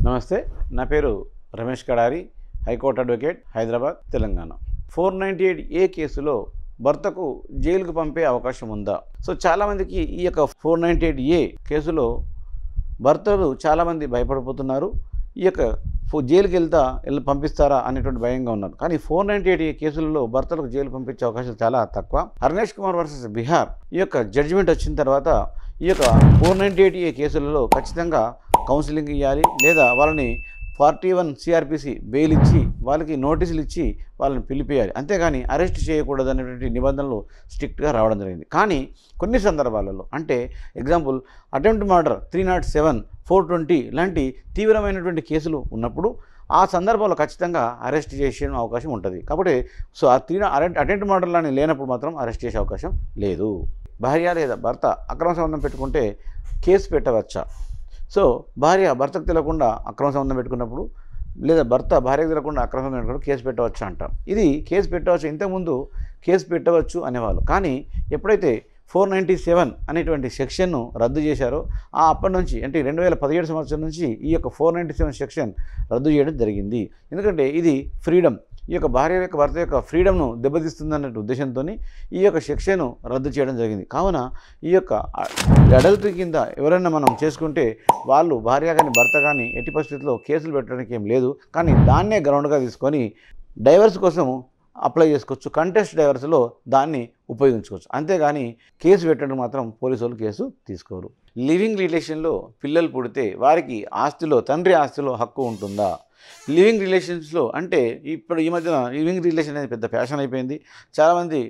నమస్తే, నా పేరు Ramesh Kadari, high court advocate, Hyderabad, Telangana. 498A కేసులో భర్తకు జైలుకు పంపే అవకాశం ఉందా? సో చాలామందికి ఈ యొక్క 498A కేసులో భర్తలు చాలామంది భయపడిపోతున్నారు. ఈ యొక్క జైలుకి పంపిస్తారా అనేటువంటి భయంగా ఉన్నారు. కానీ 498A కేసులలో భర్తలకు జైలు పంపించే అవకాశాలు చాలా తక్కువ. హర్నేష్ కుమార్ వర్సెస్ బీహార్ ఈ యొక్క జడ్జిమెంట్ వచ్చిన తర్వాత ఈ యొక్క 498A కేసులలో ఖచ్చితంగా కౌన్సిలింగ్ ఇవ్వాలి, లేదా వాళ్ళని 41 CRPC బెయిల్ ఇచ్చి వాళ్ళకి నోటీసులు ఇచ్చి వాళ్ళని పిలిపేయాలి. అంతేగాని అరెస్ట్ చేయకూడదు అనేటువంటి నిబంధనలు స్ట్రిక్ట్గా రావడం జరిగింది. కానీ కొన్ని సందర్భాలలో, అంటే ఎగ్జాంపుల్ అటెంప్ట్ మర్డర్ 307, 420 లాంటి తీవ్రమైనటువంటి కేసులు ఉన్నప్పుడు ఆ సందర్భంలో ఖచ్చితంగా అరెస్ట్ చేసే అవకాశం ఉంటుంది. కాబట్టి సో ఆ అటెంప్ట్ మర్డర్ లాని లేనప్పుడు మాత్రం అరెస్ట్ చేసే అవకాశం లేదు. భార్య లేదా భర్త అక్రమ సంబంధం పెట్టుకుంటే కేసు పెట్టవచ్చా? సో భార్య భర్తకు తెలియకుండా అక్రమ సంబంధం పెట్టుకున్నప్పుడు, లేదా భర్త భార్యకు తెలియకుండా అక్రమ సంబంధం పెట్టుకున్నప్పుడు కేసు పెట్టవచ్చు అంటాం. ఇది కేసు పెట్టవచ్చు, ఇంతకుముందు కేసు పెట్టవచ్చు అనేవాళ్ళు. కానీ ఎప్పుడైతే 497 అనేటువంటి సెక్షన్ను రద్దు చేశారో అప్పటి నుంచి, అంటే 2017 సంవత్సరం నుంచి ఈ యొక్క 497 సెక్షన్ రద్దు చేయడం జరిగింది. ఎందుకంటే ఇది ఫ్రీడమ్, ఈ యొక్క భార్య యొక్క భర్త యొక్క ఫ్రీడమ్ను దెబ్బతీస్తుందనే ఉద్దేశంతో ఈ యొక్క సెక్షన్ను రద్దు చేయడం జరిగింది. కావున ఈ యొక్క అడల్టరీ కింద ఎవరైనా మనం చేసుకుంటే వాళ్ళు భార్య కానీ భర్త కానీ ఎట్టి పరిస్థితుల్లో కేసులు పెట్టడానికి ఏం లేదు. కానీ దాన్నే గ్రౌండ్గా తీసుకొని డైవర్స్ కోసం అప్లై చేసుకోవచ్చు, కంటెస్ట్ డైవర్స్లో దాన్ని ఉపయోగించుకోవచ్చు. అంతేగాని కేసు పెట్టడం మాత్రం పోలీసు వాళ్ళు కేసు తీసుకోరు. లివింగ్ రిలేషన్లో పిల్లలు పుడితే వారికి ఆస్తిలో, తండ్రి ఆస్తిలో హక్కు ఉంటుందా? లివింగ్ రిలేషన్స్లో, అంటే ఇప్పుడు ఈ మధ్యన లివింగ్ రిలేషన్ అనేది పెద్ద ఫ్యాషన్ అయిపోయింది. చాలామంది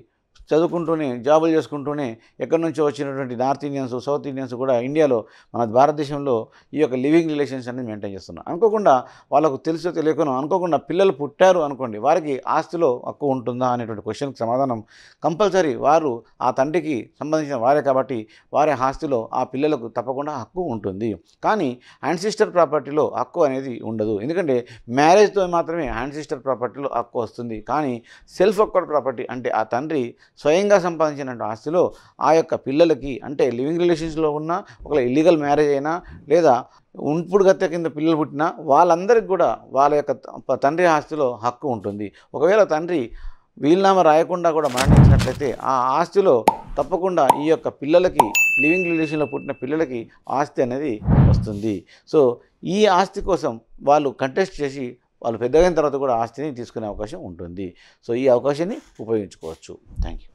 చదువుకుంటూనే, జాబులు చేసుకుంటూనే ఎక్కడి నుంచో వచ్చినటువంటి నార్త్ ఇండియన్స్, సౌత్ ఇండియన్స్ కూడా ఇండియాలో, మన భారతదేశంలో ఈ యొక్క లివింగ్ రిలేషన్స్ అనేది మెయింటైన్ చేస్తున్నారు. అనుకోకుండా వాళ్ళకు తెలుసో తెలియకనో అనుకోకుండా పిల్లలు పుట్టారు అనుకోండి, వారికి ఆస్తిలో హక్కు ఉంటుందా అనేటువంటి క్వశ్చన్కి సమాధానం కంపల్సరీ వారు ఆ తండ్రికి సంబంధించిన వారే కాబట్టి వారి ఆస్తిలో ఆ పిల్లలకు తప్పకుండా హక్కు ఉంటుంది. కానీ యాన్సిస్టర్ ప్రాపర్టీలో హక్కు అనేది ఉండదు. ఎందుకంటే మ్యారేజ్తో మాత్రమే యాన్సిస్టర్ ప్రాపర్టీలో హక్కు వస్తుంది. కానీ సెల్ఫ్ అక్వర్డ్ ప్రాపర్టీ, అంటే ఆ తండ్రి స్వయంగా సంపాదించిన ఆస్తిలో ఆ యొక్క పిల్లలకి, అంటే లివింగ్ రిలేషన్స్లో ఉన్న ఒకవేళ ఇల్లీగల్ మ్యారేజ్ అయినా లేదా ఉంపుడు గత్తె కింద పిల్లలు పుట్టినా వాళ్ళందరికీ కూడా వాళ్ళ యొక్క తండ్రి ఆస్తిలో హక్కు ఉంటుంది. ఒకవేళ తండ్రి వీలునామా రాయకుండా కూడా మరణించినట్లయితే ఆ ఆస్తిలో తప్పకుండా ఈ యొక్క పిల్లలకి, లివింగ్ రిలేషన్లో పుట్టిన పిల్లలకి ఆస్తి అనేది వస్తుంది. సో ఈ ఆస్తి కోసం వాళ్ళు కంటెస్ట్ చేసి వాళ్ళు పెద్దగైన తర్వాత కూడా ఆస్తిని తీసుకునే అవకాశం ఉంటుంది. సో ఈ అవకాశాన్ని ఉపయోగించుకోవచ్చు. Thank you.